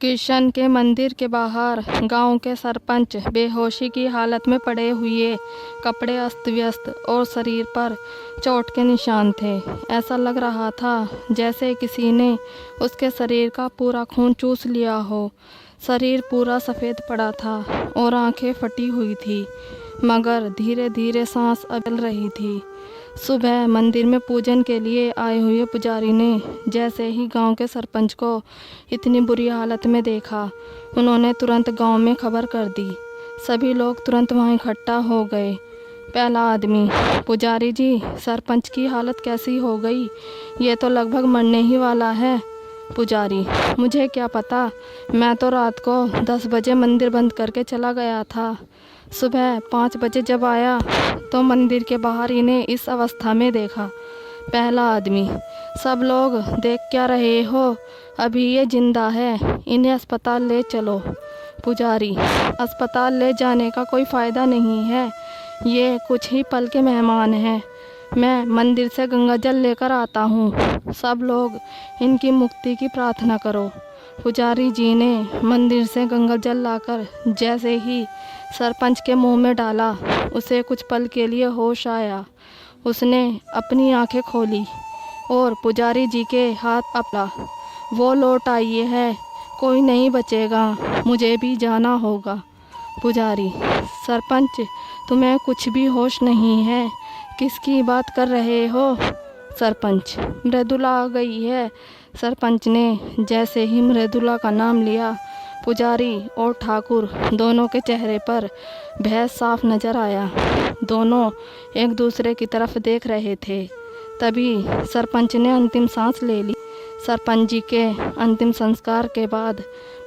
किशन के मंदिर के बाहर गांव के सरपंच बेहोशी की हालत में पड़े हुए, कपड़े अस्त व्यस्त और शरीर पर चोट के निशान थे। ऐसा लग रहा था जैसे किसी ने उसके शरीर का पूरा खून चूस लिया हो। शरीर पूरा सफ़ेद पड़ा था और आंखें फटी हुई थी, मगर धीरे धीरे सांस चल रही थी। सुबह मंदिर में पूजन के लिए आए हुए पुजारी ने जैसे ही गांव के सरपंच को इतनी बुरी हालत में देखा, उन्होंने तुरंत गांव में खबर कर दी। सभी लोग तुरंत वहां इकट्ठा हो गए। पहला आदमी, पुजारी जी, सरपंच की हालत कैसी हो गई? ये तो लगभग मरने ही वाला है। पुजारी, मुझे क्या पता, मैं तो रात को 10 बजे मंदिर बंद करके चला गया था। सुबह 5 बजे जब आया तो मंदिर के बाहर इन्हें इस अवस्था में देखा। पहला आदमी, सब लोग देख क्या रहे हो? अभी ये जिंदा है, इन्हें अस्पताल ले चलो। पुजारी, अस्पताल ले जाने का कोई फ़ायदा नहीं है, ये कुछ ही पल के मेहमान हैं। मैं मंदिर से गंगा जल लेकर आता हूँ, सब लोग इनकी मुक्ति की प्रार्थना करो। पुजारी जी ने मंदिर से गंगा जल लाकर जैसे ही सरपंच के मुंह में डाला, उसे कुछ पल के लिए होश आया। उसने अपनी आंखें खोली और पुजारी जी के हाथ अपना, वो लौट आई है, कोई नहीं बचेगा, मुझे भी जाना होगा। पुजारी, सरपंच, तुम्हें कुछ भी होश नहीं है, किसकी बात कर रहे हो? सरपंच, मृदुला आ गई है। सरपंच ने जैसे ही मृदुला का नाम लिया, पुजारी और ठाकुर दोनों के चेहरे पर भय साफ नजर आया। दोनों एक दूसरे की तरफ देख रहे थे। तभी सरपंच ने अंतिम सांस ले ली। सरपंच जी के अंतिम संस्कार के बाद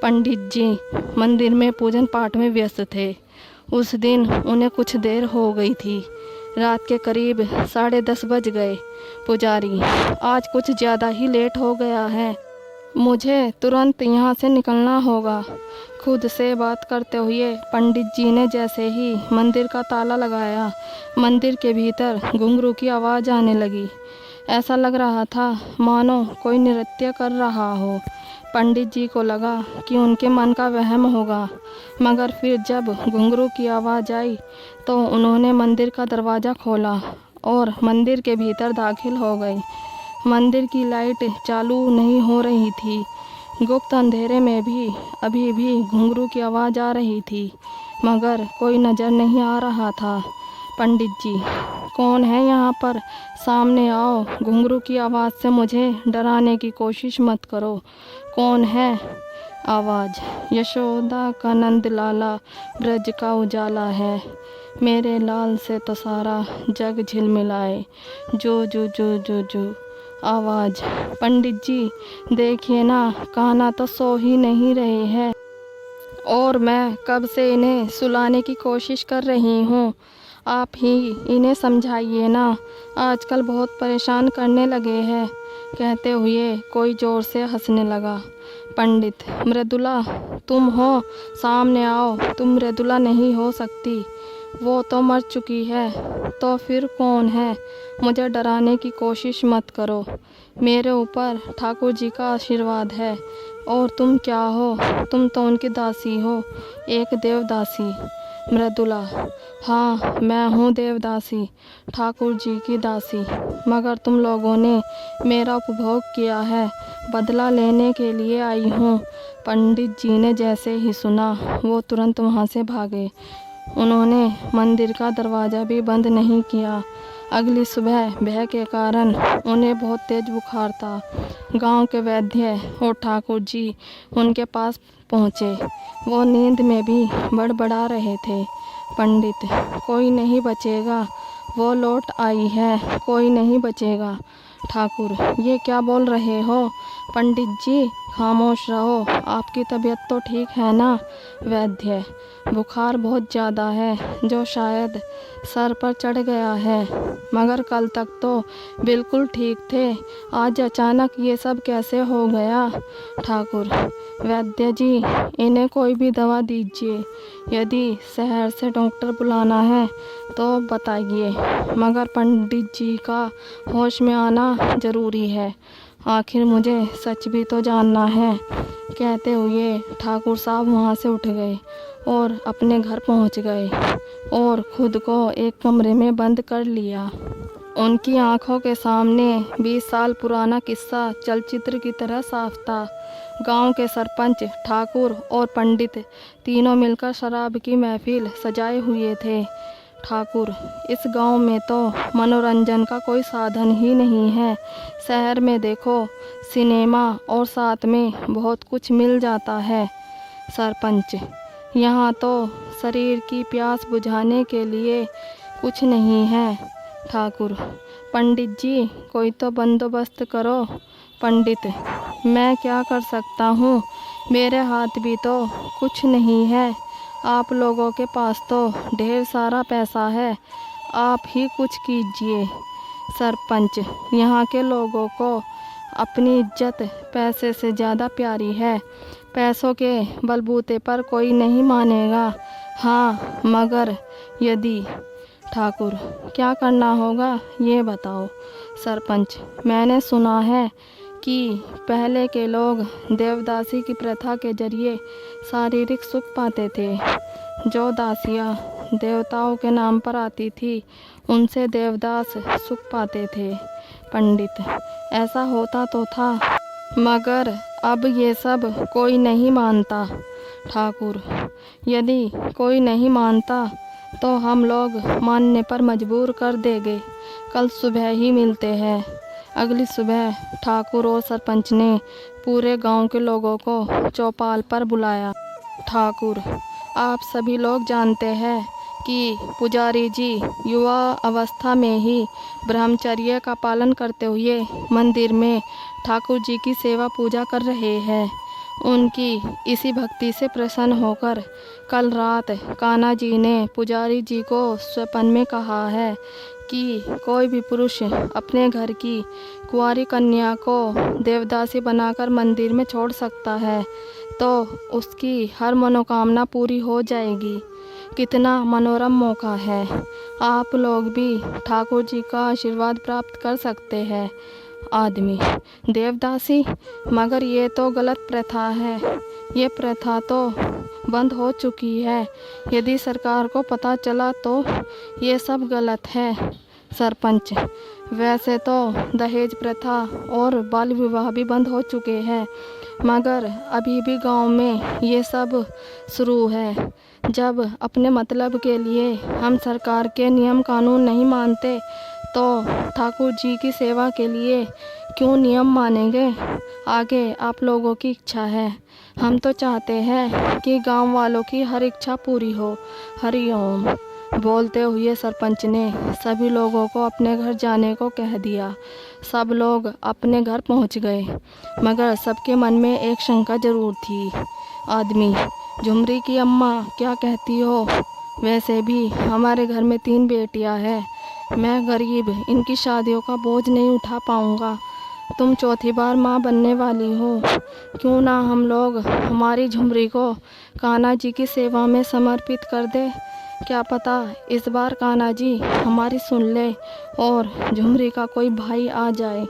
पंडित जी मंदिर में पूजन पाठ में व्यस्त थे। उस दिन उन्हें कुछ देर हो गई थी। रात के करीब 10:30 बज गए। पुजारी, आज कुछ ज़्यादा ही लेट हो गया है, मुझे तुरंत यहाँ से निकलना होगा। खुद से बात करते हुए पंडित जी ने जैसे ही मंदिर का ताला लगाया, मंदिर के भीतर घुंघरू की आवाज़ आने लगी। ऐसा लग रहा था मानो कोई नृत्य कर रहा हो। पंडित जी को लगा कि उनके मन का वहम होगा, मगर फिर जब घुंघरू की आवाज़ आई तो उन्होंने मंदिर का दरवाज़ा खोला और मंदिर के भीतर दाखिल हो गए। मंदिर की लाइट चालू नहीं हो रही थी। गुप्त अंधेरे में भी अभी भी घुंघरू की आवाज़ आ रही थी, मगर कोई नज़र नहीं आ रहा था। पंडित जी, कौन है यहाँ पर? सामने आओ। घुंघरू की आवाज़ से मुझे डराने की कोशिश मत करो। कौन है? आवाज़, यशोदा का नंद लाला, ब्रज का उजाला है, मेरे लाल से तो सारा जग झिलमिलाए, जो जो जो जो जो। आवाज़, पंडित जी देखिए ना, कान्हा तो सो ही नहीं रहे हैं और मैं कब से इन्हें सुलाने की कोशिश कर रही हूँ। आप ही इन्हें समझाइए ना, आजकल बहुत परेशान करने लगे हैं। कहते हुए कोई ज़ोर से हंसने लगा। पंडित, मृदुला तुम हो? सामने आओ। तुम मृदुला नहीं हो सकती, वो तो मर चुकी है। तो फिर कौन है? मुझे डराने की कोशिश मत करो, मेरे ऊपर ठाकुर जी का आशीर्वाद है। और तुम क्या हो? तुम तो उनकी दासी हो, एक देवदासी। मृदुला, हाँ मैं हूँ देवदासी, ठाकुर जी की दासी, मगर तुम लोगों ने मेरा उपभोग किया है, बदला लेने के लिए आई हूँ। पंडित जी ने जैसे ही सुना वो तुरंत वहाँ से भागे। उन्होंने मंदिर का दरवाज़ा भी बंद नहीं किया। अगली सुबह भय के कारण उन्हें बहुत तेज बुखार था। गांव के वैद्य और ठाकुर जी उनके पास पहुँचे। वो नींद में भी बड़बड़ा रहे थे। पंडित, कोई नहीं बचेगा, वो लौट आई है, कोई नहीं बचेगा। ठाकुर, ये क्या बोल रहे हो? पंडित जी खामोश रहो, आपकी तबीयत तो ठीक है ना? वैद्य, बुखार बहुत ज़्यादा है, जो शायद सर पर चढ़ गया है, मगर कल तक तो बिल्कुल ठीक थे, आज अचानक ये सब कैसे हो गया? ठाकुर, वैद्य जी इन्हें कोई भी दवा दीजिए, यदि शहर से डॉक्टर बुलाना है तो बताइए, मगर पंडित जी का होश में आना ज़रूरी है। आखिर मुझे सच भी तो जानना है। कहते हुए ठाकुर साहब वहाँ से उठ गए और अपने घर पहुँच गए और खुद को एक कमरे में बंद कर लिया। उनकी आंखों के सामने 20 साल पुराना किस्सा चलचित्र की तरह साफ था। गांव के सरपंच, ठाकुर और पंडित तीनों मिलकर शराब की महफिल सजाए हुए थे। ठाकुर, इस गांव में तो मनोरंजन का कोई साधन ही नहीं है। शहर में देखो सिनेमा और साथ में बहुत कुछ मिल जाता है। सरपंच, यहाँ तो शरीर की प्यास बुझाने के लिए कुछ नहीं है। ठाकुर, पंडित जी कोई तो बंदोबस्त करो। पंडित, मैं क्या कर सकता हूँ, मेरे हाथ भी तो कुछ नहीं है। आप लोगों के पास तो ढेर सारा पैसा है, आप ही कुछ कीजिए। सरपंच, यहाँ के लोगों को अपनी इज्जत पैसे से ज़्यादा प्यारी है। पैसों के बलबूते पर कोई नहीं मानेगा। हाँ, मगर यदि ठाकुर, क्या करना होगा ये बताओ। सरपंच, मैंने सुना है कि पहले के लोग देवदासी की प्रथा के जरिए शारीरिक सुख पाते थे। जो दासियाँ देवताओं के नाम पर आती थी उनसे देवदास सुख पाते थे। पंडित, ऐसा होता तो था, मगर अब ये सब कोई नहीं मानता। ठाकुर, यदि कोई नहीं मानता तो हम लोग मानने पर मजबूर कर देंगे। कल सुबह ही मिलते हैं। अगली सुबह ठाकुर और सरपंच ने पूरे गांव के लोगों को चौपाल पर बुलाया। ठाकुर, आप सभी लोग जानते हैं कि पुजारी जी युवा अवस्था में ही ब्रह्मचर्य का पालन करते हुए मंदिर में ठाकुर जी की सेवा पूजा कर रहे हैं। उनकी इसी भक्ति से प्रसन्न होकर कल रात कान्हा जी ने पुजारी जी को स्वप्न में कहा है कि कोई भी पुरुष अपने घर की कुंवारी कन्या को देवदासी बनाकर मंदिर में छोड़ सकता है तो उसकी हर मनोकामना पूरी हो जाएगी। कितना मनोरम मौका है। आप लोग भी ठाकुर जी का आशीर्वाद प्राप्त कर सकते हैं। आदमी, देवदासी, मगर ये तो गलत प्रथा है। ये प्रथा तो बंद हो चुकी है। यदि सरकार को पता चला तो ये सब गलत है। सरपंच, वैसे तो दहेज प्रथा और बाल विवाह भी बंद हो चुके हैं, मगर अभी भी गांव में ये सब शुरू है। जब अपने मतलब के लिए हम सरकार के नियम कानून नहीं मानते तो ठाकुर जी की सेवा के लिए क्यों नियम मानेंगे। आगे आप लोगों की इच्छा है। हम तो चाहते हैं कि गांव वालों की हर इच्छा पूरी हो। हरिओम। बोलते हुए सरपंच ने सभी लोगों को अपने घर जाने को कह दिया। सब लोग अपने घर पहुंच गए, मगर सबके मन में एक शंका जरूर थी। आदमी, झुमरी की अम्मा क्या कहती हो? वैसे भी हमारे घर में 3 बेटियां हैं। मैं गरीब, इनकी शादियों का बोझ नहीं उठा पाऊंगा। तुम चौथी बार माँ बनने वाली हो। क्यों ना हम लोग हमारी झुमरी को कान्हा जी की सेवा में समर्पित कर दे। क्या पता इस बार कान्हा जी हमारी सुन ले और झुमरी का कोई भाई आ जाए।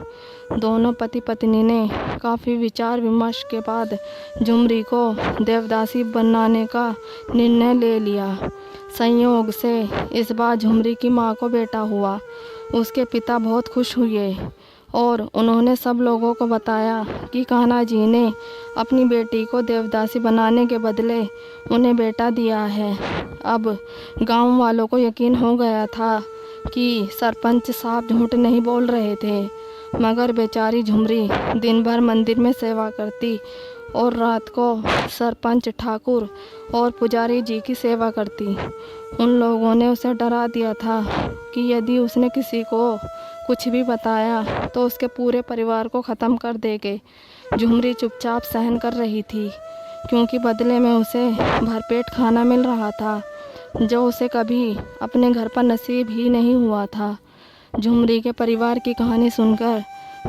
दोनों पति पत्नी ने काफ़ी विचार विमर्श के बाद झुमरी को देवदासी बनाने का निर्णय ले लिया। संयोग से इस बार झुमरी की माँ को बेटा हुआ। उसके पिता बहुत खुश हुए और उन्होंने सब लोगों को बताया कि कान्हा जी ने अपनी बेटी को देवदासी बनाने के बदले उन्हें बेटा दिया है। अब गांव वालों को यकीन हो गया था कि सरपंच साहब झूठ नहीं बोल रहे थे, मगर बेचारी झुमरी दिन भर मंदिर में सेवा करती और रात को सरपंच, ठाकुर और पुजारी जी की सेवा करती। उन लोगों ने उसे डरा दिया था कि यदि उसने किसी को कुछ भी बताया तो उसके पूरे परिवार को ख़त्म कर देंगे। झुमरी चुपचाप सहन कर रही थी, क्योंकि बदले में उसे भरपेट खाना मिल रहा था, जो उसे कभी अपने घर पर नसीब ही नहीं हुआ था। झुमरी के परिवार की कहानी सुनकर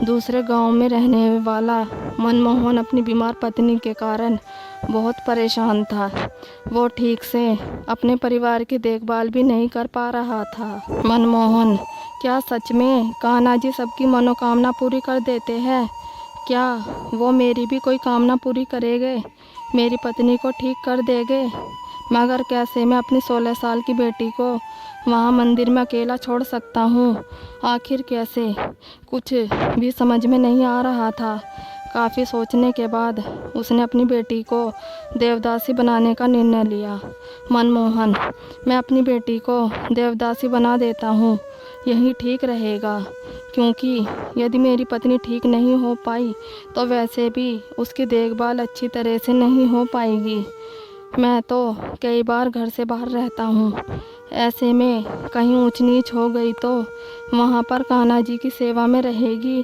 दूसरे गांव में रहने वाला मनमोहन अपनी बीमार पत्नी के कारण बहुत परेशान था। वो ठीक से अपने परिवार की देखभाल भी नहीं कर पा रहा था। मनमोहन, क्या सच में कान्हा जी सबकी मनोकामना पूरी कर देते हैं? क्या वो मेरी भी कोई कामना पूरी करेंगे, मेरी पत्नी को ठीक कर देंगे? मगर कैसे मैं अपनी 16 साल की बेटी को वहाँ मंदिर में अकेला छोड़ सकता हूँ? आखिर कैसे? कुछ भी समझ में नहीं आ रहा था। काफ़ी सोचने के बाद उसने अपनी बेटी को देवदासी बनाने का निर्णय लिया। मनमोहन, मैं अपनी बेटी को देवदासी बना देता हूँ, यही ठीक रहेगा, क्योंकि यदि मेरी पत्नी ठीक नहीं हो पाई तो वैसे भी उसकी देखभाल अच्छी तरह से नहीं हो पाएगी। मैं तो कई बार घर से बाहर रहता हूँ, ऐसे में कहीं ऊंच नीच हो गई तो वहाँ पर कान्हा जी की सेवा में रहेगी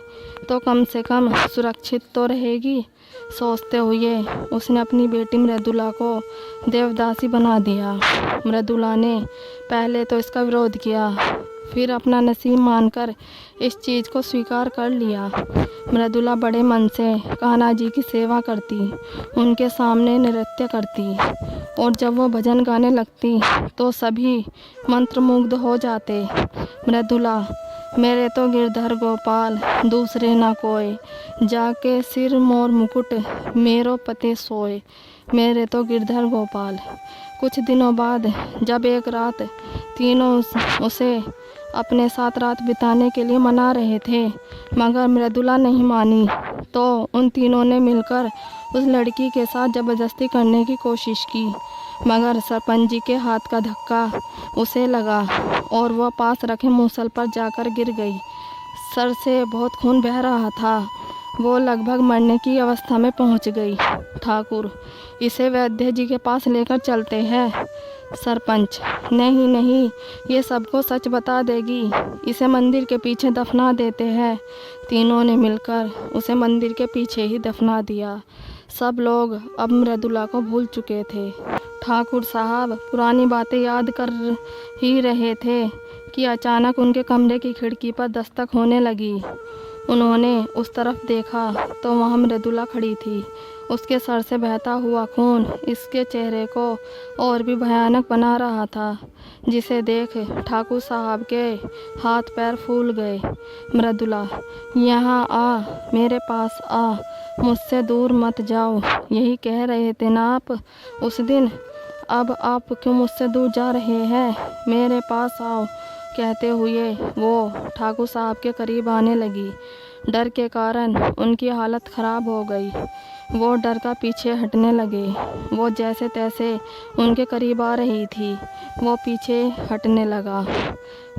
तो कम से कम सुरक्षित तो रहेगी। सोचते हुए उसने अपनी बेटी मृदुला को देवदासी बना दिया। मृदुला ने पहले तो इसका विरोध किया, फिर अपना नसीब मानकर इस चीज़ को स्वीकार कर लिया। मृदुला बड़े मन से कान्हा जी की सेवा करती, उनके सामने नृत्य करती, और जब वो भजन गाने लगती तो सभी मंत्रमुग्ध हो जाते। मृदुला, मेरे तो गिरधर गोपाल दूसरे ना कोय, जाके सिर मोर मुकुट मेरो पति सोए। मेरे तो गिरधर गोपाल। कुछ दिनों बाद जब एक रात तीनों उसे अपने साथ रात बिताने के लिए मना रहे थे, मगर मृदुला नहीं मानी, तो उन तीनों ने मिलकर उस लड़की के साथ ज़बरदस्ती करने की कोशिश की। मगर सरपंच जी के हाथ का धक्का उसे लगा और वह पास रखे मूसल पर जाकर गिर गई। सर से बहुत खून बह रहा था, वो लगभग मरने की अवस्था में पहुंच गई। ठाकुर, इसे वैद्य जी के पास लेकर चलते हैं। सरपंच, नहीं नहीं, ये सबको सच बता देगी, इसे मंदिर के पीछे दफना देते हैं। तीनों ने मिलकर उसे मंदिर के पीछे ही दफना दिया। सब लोग अब मृदुला को भूल चुके थे। ठाकुर साहब पुरानी बातें याद कर ही रहे थे कि अचानक उनके कमरे की खिड़की पर दस्तक होने लगी। उन्होंने उस तरफ देखा तो वहाँ मृदुला खड़ी थी। उसके सर से बहता हुआ खून इसके चेहरे को और भी भयानक बना रहा था, जिसे देख ठाकुर साहब के हाथ पैर फूल गए। मृदुला, यहाँ आ, मेरे पास आ, मुझसे दूर मत जाओ, यही कह रहे थे ना आप उस दिन? अब आप क्यों मुझसे दूर जा रहे हैं? मेरे पास आओ। कहते हुए वो ठाकुर साहब के करीब आने लगी। डर के कारण उनकी हालत ख़राब हो गई। वो डर का पीछे हटने लगे। वो जैसे तैसे उनके करीब आ रही थी, वो पीछे हटने लगा।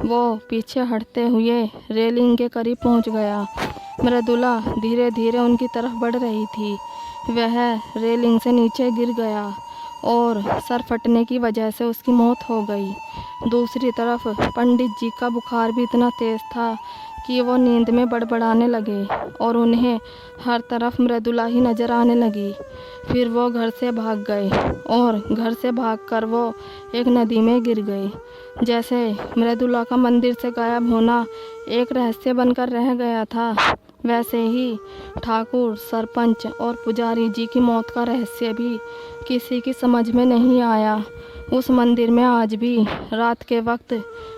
वो पीछे हटते हुए रेलिंग के करीब पहुंच गया। मृदुला धीरे धीरे उनकी तरफ बढ़ रही थी। वह रेलिंग से नीचे गिर गया और सर फटने की वजह से उसकी मौत हो गई। दूसरी तरफ पंडित जी का बुखार भी इतना तेज़ था कि वो नींद में बड़बड़ाने लगे और उन्हें हर तरफ मृदुला ही नज़र आने लगी। फिर वो घर से भाग गए और घर से भागकर वो एक नदी में गिर गए। जैसे मृदुला का मंदिर से गायब होना एक रहस्य बनकर रह गया था, वैसे ही ठाकुर, सरपंच और पुजारी जी की मौत का रहस्य भी किसी की समझ में नहीं आया। उस मंदिर में आज भी रात के वक्त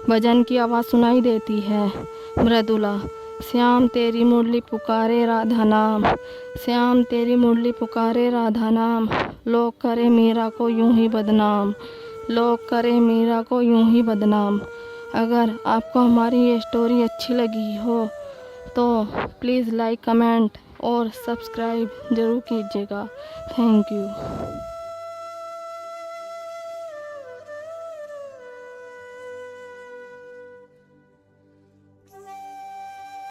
भजन की आवाज़ सुनाई देती है। मृदुला, श्याम तेरी मुरली पुकारे राधा नाम, श्याम तेरी मुरली पुकारे राधा नाम, लोग करे मीरा को यूं ही बदनाम, लोग करे मीरा को यूं ही बदनाम। अगर आपको हमारी ये स्टोरी अच्छी लगी हो तो प्लीज़ लाइक, कमेंट और सब्सक्राइब ज़रूर कीजिएगा। Thank you.